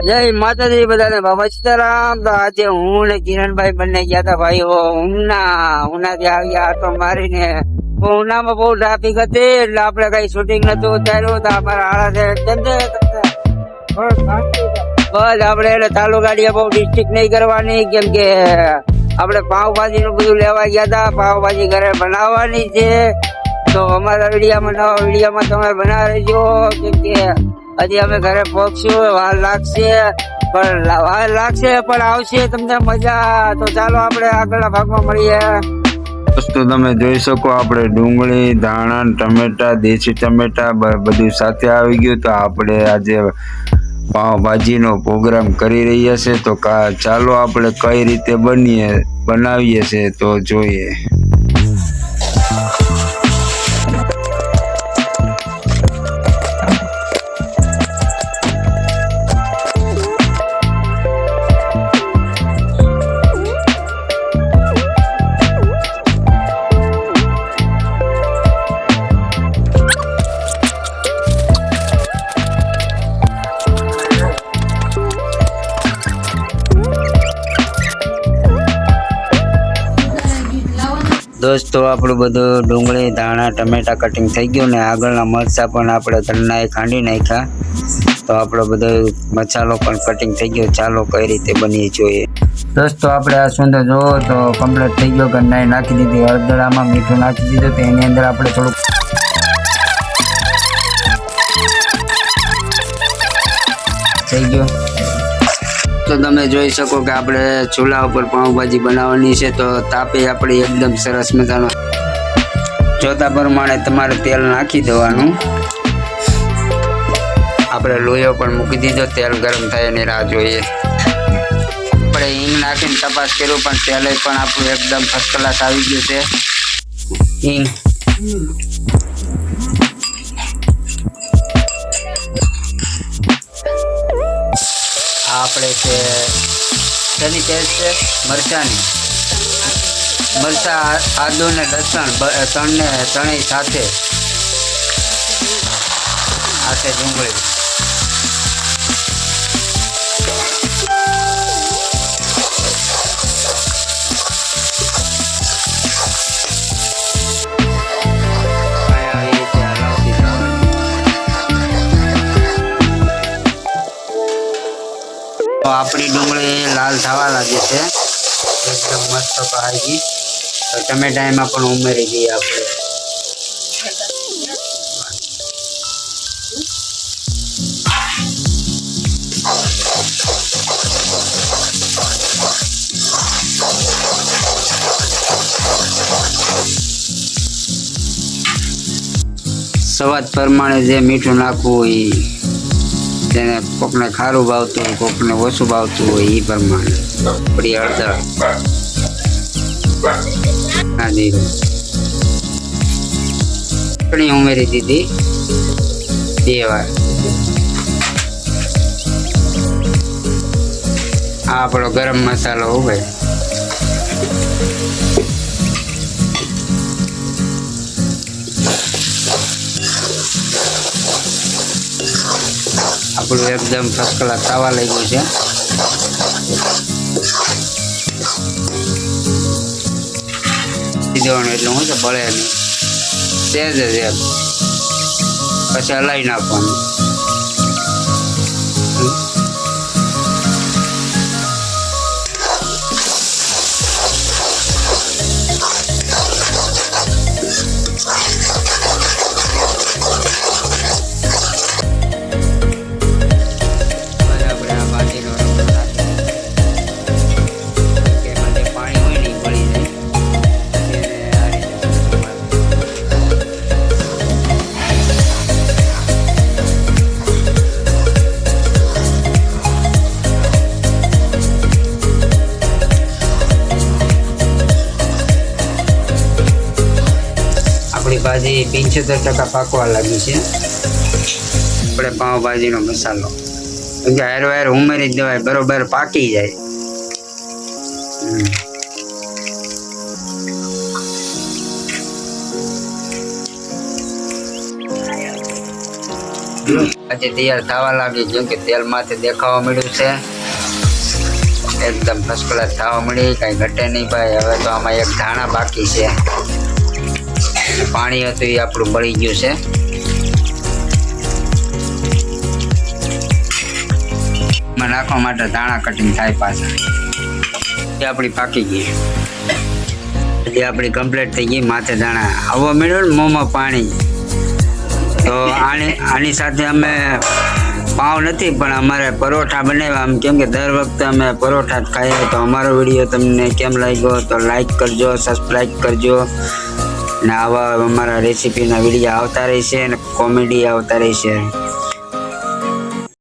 જય માતાજી બધાને બાબા સીતારામ। તો આજે હું ને કિરણભાઈ બંને ગયા હતા ભાઈઓ ઉનાથી આવ્યા તો મારીને ઉનામાં બહુ ટ્રાફિક હતી એટલે આપણે કઈ શૂટિંગ નતું ઉતાર્યું તો અમારા આળા બસ આપણે એટલે ચાલુ ગાડીએ બહુ ડિસ્ટ્રિક્ટ નહીં કરવાની કેમ કે આપણે પાવભાજી નું બધું લેવા ગયા હતા। પાવભાજી ઘરે બનાવવાની છે તો અમારા વિડીયામાં નવા વિડીયામાં તમે બનાવી રહેજો કેમ કે હજી અમે ઘરે પહોંચશું વાર લાગશે પણ આવશે તમને મજા। તો ચાલો આપણે આગળના ભાગમાં મળીએ। દોસ્તો તમે જોઈ શકો આપણે ડુંગળી ધાણા ટમેટા દેશી ટમેટા બધું સાથે આવી ગયું। તો આપણે આજે પાવભાજીનો પ્રોગ્રામ કરી રહ્યા છે તો ચાલો આપણે કઈ રીતે બનાવીએ છે તો જોઈએ। દોસ્તો આપણું બધું ડુંગળી ધાણા ટમેટા કટિંગ થઈ ગયું ને આગળના મરચાં પણ આપણે ઘરના ખાંડી નાખ્યા તો આપણો બધો મસાલો પણ કટિંગ થઈ ગયો। ચાલો કઈ રીતે બની જોઈએ। દોસ્તો આપણે આ સુંદર જોવો તો કમ્પ્લીટ થઈ ગયો। ઘરના નાખી દીધી હળદરામાં મીઠું નાખી દીધું તો એની અંદર આપણે થોડુંક થઈ ગયું। તો તમે જોઈ શકો કે આપણે ચૂલા ઉપર પાવભાજી બનાવવાની છે તો તાપે આપણે એકદમ સરસ મજાનો જોતા પ્રમાણે તમારે તેલ નાખી દેવાનું। આપણે લોહીઓ પણ મૂકી દીધો તેલ ગરમ થાય એની રાહ જોઈએ। આપણે હિંગ નાખીને તપાસ કર્યું પણ તેલ પણ આપણું એકદમ ફર્સ્ટ ક્લાસ આવી ગયું છે। હિંગ આપણે છે શેની પેસ્ટ છે મરચાની મરચાં આદુ ને લસણ ત્રણેય સાથે આ છે ડુંગળી આપણી ડુંગળી લાલ થવા લાગે છે એકદમ મસ્ત પહાઈ ગઈ તો ટમેટા એમાં પણ ઉમેરી દઈએ આપણે। સ્વાદ પ્રમાણે જે મીઠું નાખવું હોય તેને કોકને ખારું ભાવતું હોય કોકને ઓછું ભાવતું હોય એ પ્રમાણે આપણી હળદર ચટણી ઉમેરી દીધી 2 વાર। આ આપણો ગરમ મસાલો ઉભે આપણું એકદમ ફર્સ્ટ ક્લાસ થવા લાગ્યું છે। દેવાનું એટલે હું તો બળે નહીં સહેજ જ એમ પછી હલાવી નાખવાનું। ભાજી 75% પાકવા લાગી છે। આપણે પાવભાજીનો મસાલો હાર ઉમેરી જ દેવાય બરોબર પાકી જાય। Good. આજે તૈયાર થવા લાગી, કેમ કે તેલમાંથી દેખાવા મળ્યું છે. એકદમ ફર્સ્ટ ક્લાસ થવા મળી, કઈ ઘટે નહીં ભાઈ. હવે તો આમાં એક ધાણા બાકી છે. પાણી હતું એ આપણું બળી ગયું છે. એમાં નાખવા માટે ધાણા કટિંગ થાય પાછા. એ આપણી પાકી ગઈ, એ આપણી કમ્પ્લીટ થઈ ગઈ. માથે દાણા આવવા મળ્યો ને મોંમાં પાણી. તો આની સાથે અમે પાવ નથી પણ અમારે પરોઠા બનાવ્યા. આમ કેમ કે દર વખતે અમે પરોઠા જ ખાઈએ. તો અમારો વિડીયો તમને કેમ લાગ્યો તો લાઈક કરજો, સબસ્ક્રાઈબ કરજો. ને આવા અમારા રેસીપીના વિડીયો આવતા રહેશે અને કોમેડી આવતા રહેશે.